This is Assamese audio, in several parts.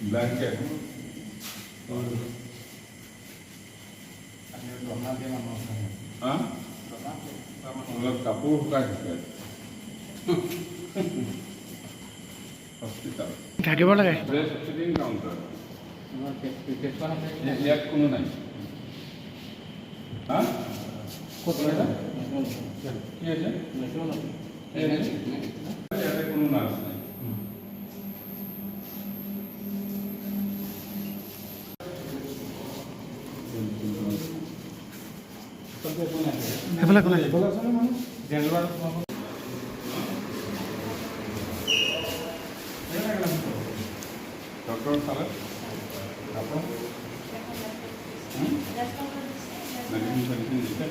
Blanket. Kapur hospital. থাকিব লাগে Sitting counter. ইয়াত কোনো নাই ক'ত কি আছে ইয়াতে কোনো নাৰ্ছ নাই সেইফালে কোনে ডক্টৰ চালে ଆପଣ মেডিচিন দিছে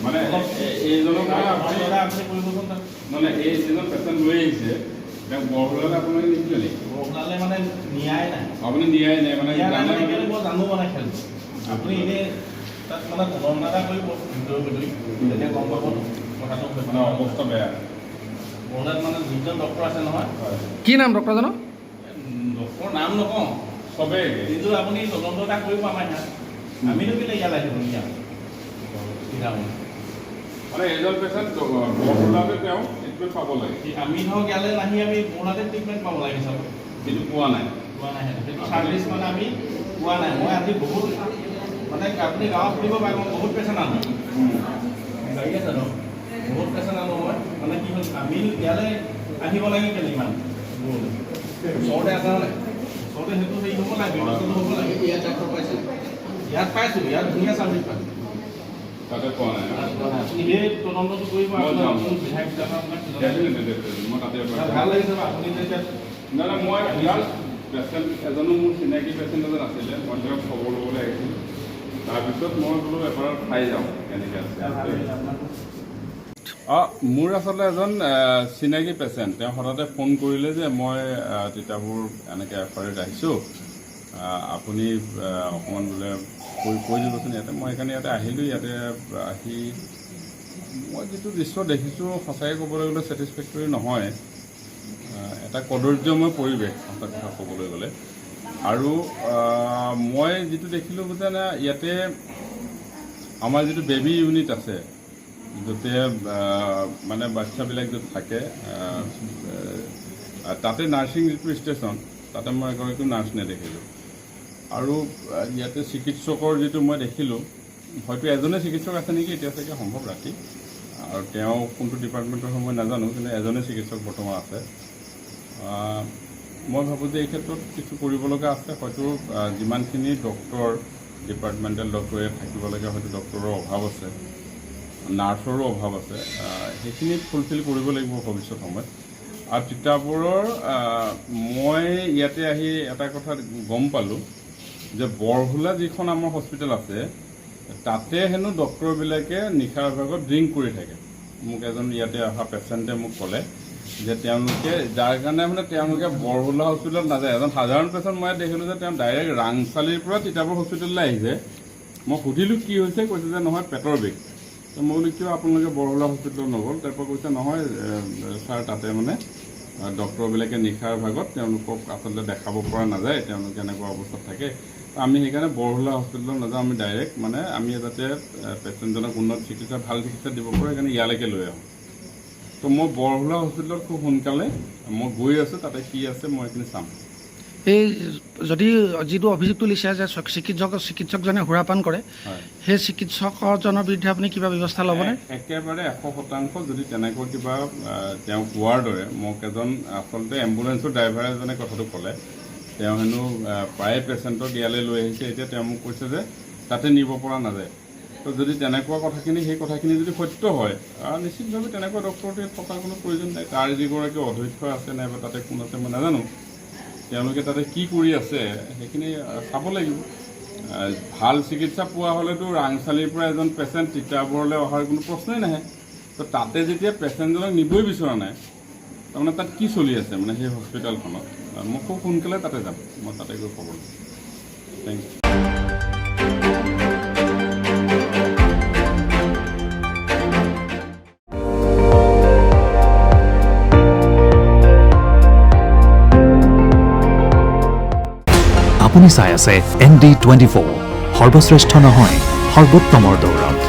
মানে এইজনক মানে এইজন পেচেণ্ট লৈ আহিছে বৰহোলালে আপোনালোকে নিদিলে নেকি বৰহোলালে মানে নিয়াই নাই আপুনি নিয়াই নাই মানে মই জানো মানে খেলটো আপুনি এনেই তাত মানে তুলনা এটা কৰিব তেতিয়া গম পাব কথাটো মানে অৱস্থা বেয়া বৰহোলাত মানে যিজন ডক্টৰ আছে নহয় কি নাম ডক্টৰজনৰ ডক্টৰৰ নাম নকওঁ চবেই কিন্তু আপুনি তদন্ত এটা কৰিব আমাৰ ইয়াত আমিনো কেলৈ ইয়াত আহিব ইয়াত মানে এজন পেচেণ্ট বৰহোলাতে তেওঁ ট্ৰিটমেণ্ট পাব লাগে আমি ধৰক ইয়ালৈ নাহি আমি বৰহোলাতে ট্ৰিটমেণ্ট পাব লাগে চাব কিন্তু পোৱা নাই সেইটো চাৰ্ভিছ মানে আমি পোৱা নাই মই আজি বহুত মানে আপুনি গাঁৱত সুধিব পাৰিব বহুত পেচেণ্ট আনো গাড়ী আছে ন বহুত পেচেণ্ট আনো মই মানে কি হ'ল আমি ইয়ালৈ আহিব লাগে কেলৈ ইমান ওচৰতে আছে ওচৰতে সেইটো হেৰি হ'ব লাগে ব্যৱস্থাটো হ'ব লাগে ইয়াত ডাক্তৰ পাইছে ইয়াত পাইছোঁ ইয়াত ধুনীয়া চাৰ্ভিছ পাইছোঁ তাতে পোৱা নাই আপুনি সেই তদন্তটো কৰিব বিধায়ক মই তাতে ভাল লাগিছে আপুনি যেতিয়া নাই নাই মই পেচেণ্ট এজনো মোৰ চিনাকি পেচেণ্ট এজন আছিলে মই তেওঁক খবৰ ল'বলৈ আহিছিলোঁ তাৰপিছত মই বোলো এবাৰ খাই যাওঁ কেনেকৈ আছে মোৰ আচলতে এজন চিনাকি পেচেণ্ট তেওঁ হঠাতে ফোন কৰিলে যে মই তিতাবোৰ এনেকৈ এফাৰেত আহিছোঁ আপুনি অকণমান বোলে কৈ দিবচোন ইয়াতে মই সেইকাৰণে ইয়াতে আহিলোঁ ইয়াতে আহি মই যিটো দৃশ্য দেখিছোঁ সঁচাকৈ ক'বলৈ গ'লে ছেটিছফেক্টৰী নহয় এটা কদৰ্যময় পৰিৱেশ সঁচা কথা ক'বলৈ গ'লে আৰু মই যিটো দেখিলোঁ মানে ইয়াতে আমাৰ যিটো বেবী ইউনিট আছে য'তে মানে বাচ্চাবিলাক য'ত থাকে তাতে নাৰ্ছিং যিটো ষ্টেচন তাতে মই এগৰাকী নাৰ্ছ নেদেখিলোঁ আৰু ইয়াতে চিকিৎসকৰ যিটো মই দেখিলোঁ হয়তো এজনে চিকিৎসক আছে নেকি এতিয়া চাগে সম্ভৱ ৰাতি আৰু তেওঁ কোনটো ডিপাৰ্টমেণ্টৰ হয় মই নাজানো কিন্তু এজনে চিকিৎসক বৰ্তমান আছে মই ভাবোঁ যে এই ক্ষেত্ৰত কিছু কৰিব লগা আছে হয়তো যিমানখিনি ডক্টৰ ডিপাৰ্টমেণ্টেল ডক্টৰে থাকিব লাগে হয়তো ডক্টৰৰ অভাৱ আছে নাৰ্ছৰো অভাৱ আছে সেইখিনি ফুলফিল কৰিব লাগিব ভৱিষ্যত সময়ত আৰু তিতাবৰৰ মই ইয়াতে আহি এটা কথা গম পালোঁ যে বৰহোলা যিখন আমাৰ হস্পিটেল আছে তাতে হেনো ডক্টৰবিলাকে নিশাৰ ভাগত ড্ৰিংক কৰি থাকে মোক এজন ইয়াতে অহা পেচেণ্টে মোক ক'লে যে তেওঁলোকে যাৰ কাৰণে মানে তেওঁলোকে বৰহুলা হস্পিটেলত নাযায়। এজন সাধাৰণ পেচেণ্ট মই দেখিলোঁ যে তেওঁ ডাইৰেক্ট ৰাংচালিৰ পৰা তিতাবৰ হস্পিটেললৈ আহিছে। মই সুধিলোঁ কি হৈছে, কৈছে যে নহয় পেটৰ বিষ। তো মই বোলো কিয় আপোনালোকে বৰহুলা হস্পিটেলত নগ'ল? তাৰপৰা কৈছে নহয় ছাৰ তাতে মানে ডক্টৰবিলাকে নিশাৰ ভাগত তেওঁলোকক আচলতে দেখাব পৰা নাযায়, তেওঁলোকে এনেকুৱা অৱস্থাত থাকে। আমি সেইকাৰণে বৰহুলা হস্পিটেলত নাযাওঁ, আমি ডাইৰেক্ট মানে আমি যাতে পেচেণ্টজনক উন্নত চিকিৎসা ভাল চিকিৎসা দিব পাৰোঁ সেইকাৰণে ইয়ালৈকে লৈ আহোঁ। তো মই বৰহুলা হস্পিটেলত খুব সোনকালে মই গৈ আছোঁ, তাতে কি আছে মই এইখিনি চাম। এই যদি যিটো অভিযোগ তুলিছে যে চিকিৎসকজনে সুৰাপান কৰে, হয়, সেই চিকিৎসকজনৰ বিৰুদ্ধে আপুনি কিবা ব্যৱস্থা ল'বনে? একেবাৰে 100% যদি তেনেকুৱা কিবা তেওঁ কোৱাৰ দৰে মোক এজন আচলতে এম্বুলেঞ্চৰ ড্ৰাইভাৰ এজনে কথাটো ক'লে। তেওঁ হেনো প্ৰায় পেচেণ্টক ইয়ালৈ লৈ আহিছে, এতিয়া তেওঁ মোক কৈছে যে তাতে নিব পৰা নাযায়। তো যদি তেনেকুৱা কথাখিনি সেই কথাখিনি যদি সত্য হয়, নিশ্চিতভাৱে তেনেকুৱা ডক্টৰ থকাৰ কোনো প্ৰয়োজন নাই। তাৰ যিগৰাকী অধ্যক্ষ আছে নাইবা তাতে কোন আছে মই নাজানো, তেওঁলোকে তাতে কি কৰি আছে সেইখিনি চাব লাগিব। ভাল চিকিৎসা পোৱা হ'লেতো ৰাংচালিৰ পৰা এজন পেচেণ্ট তিতাবৰলৈ অহাৰ কোনো প্ৰশ্নই নাহে। তো তাতে যেতিয়া পেচেণ্টজনক নিবই বিচৰা নাই, তাৰমানে তাত কি চলি আছে মানে সেই হস্পিটেলখনত, মই খুব সোনকালে তাতে যাম, মই তাতে গৈ খবৰ ল'ম। Thank you. আপুনি চাই আছে ND24, সৰ্বশ্ৰেষ্ঠ নহয় সৰ্বোত্তমৰ দৌৰত।